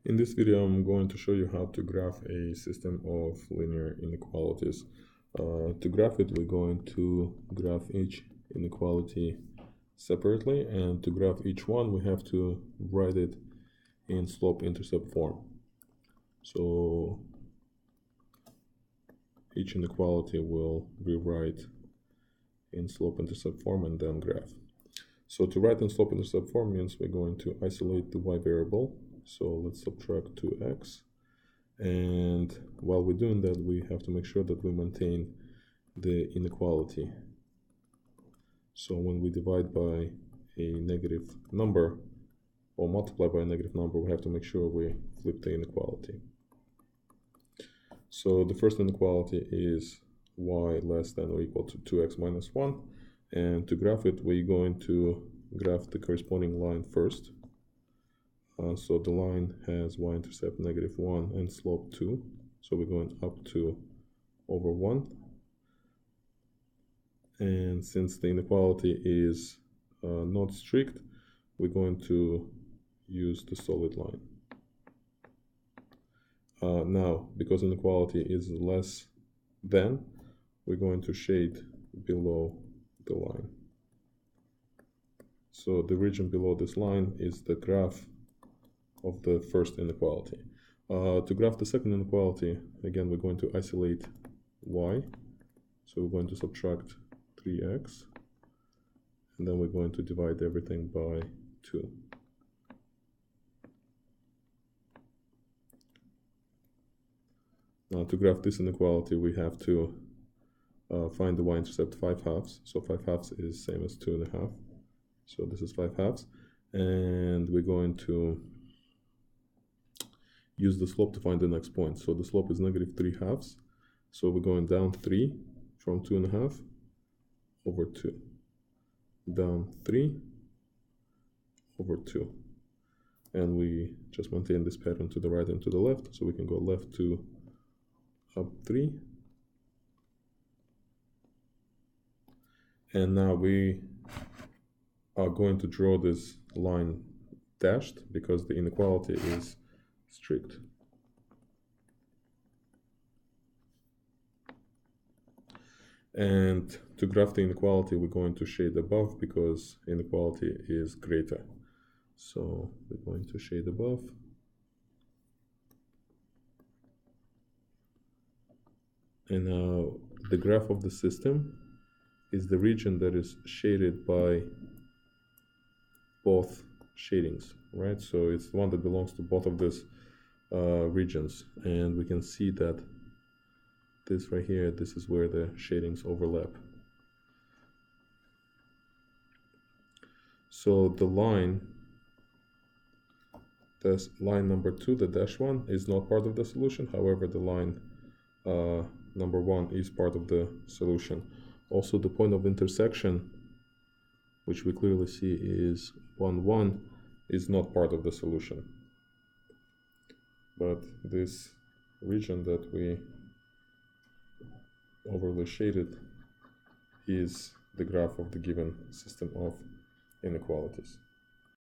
In this video, I'm going to show you how to graph a system of linear inequalities. To graph it, we're going to graph each inequality separately, and to graph each one, we have to write it in slope-intercept form. So each inequality will rewrite in slope-intercept form and then graph. So to write in slope-intercept form means we're going to isolate the y variable. So let's subtract 2x, and while we're doing that, we have to make sure that we maintain the inequality. So when we divide by a negative number or multiply by a negative number, we have to make sure we flip the inequality. So the first inequality is y less than or equal to 2x minus 1, and to graph it, we're going to graph the corresponding line first. So the line has y-intercept -1 and slope 2. So we're going up to over 1. And since the inequality is not strict, we're going to use the solid line. Now, because inequality is less than, we're going to shade below the line. So the region below this line is the graph of the first inequality. To graph the second inequality, again, we're going to isolate y. So we're going to subtract 3x, and then we're going to divide everything by 2. Now to graph this inequality, we have to find the y-intercept 5/2. So 5/2 is same as 2.5. So this is 5/2, and we're going to use the slope to find the next point. So the slope is -3/2. So we're going down 3 from 2.5 over 2. Down 3 over 2. And we just maintain this pattern to the right and to the left. So we can go left 2, up 3. And now we are going to draw this line dashed because the inequality is strict. And to graph the inequality, we're going to shade above because inequality is greater. So we're going to shade above. And now the graph of the system is the region that is shaded by both shadings, right? So it's the one that belongs to both of these regions, and we can see that this right here, this is where the shadings overlap. So the line, this line number 2, the dash one, is not part of the solution. However, the line number 1 is part of the solution. Also, the point of intersection, which we clearly see is 1, 1, is not part of the solution. But this region that we overly shaded is the graph of the given system of inequalities.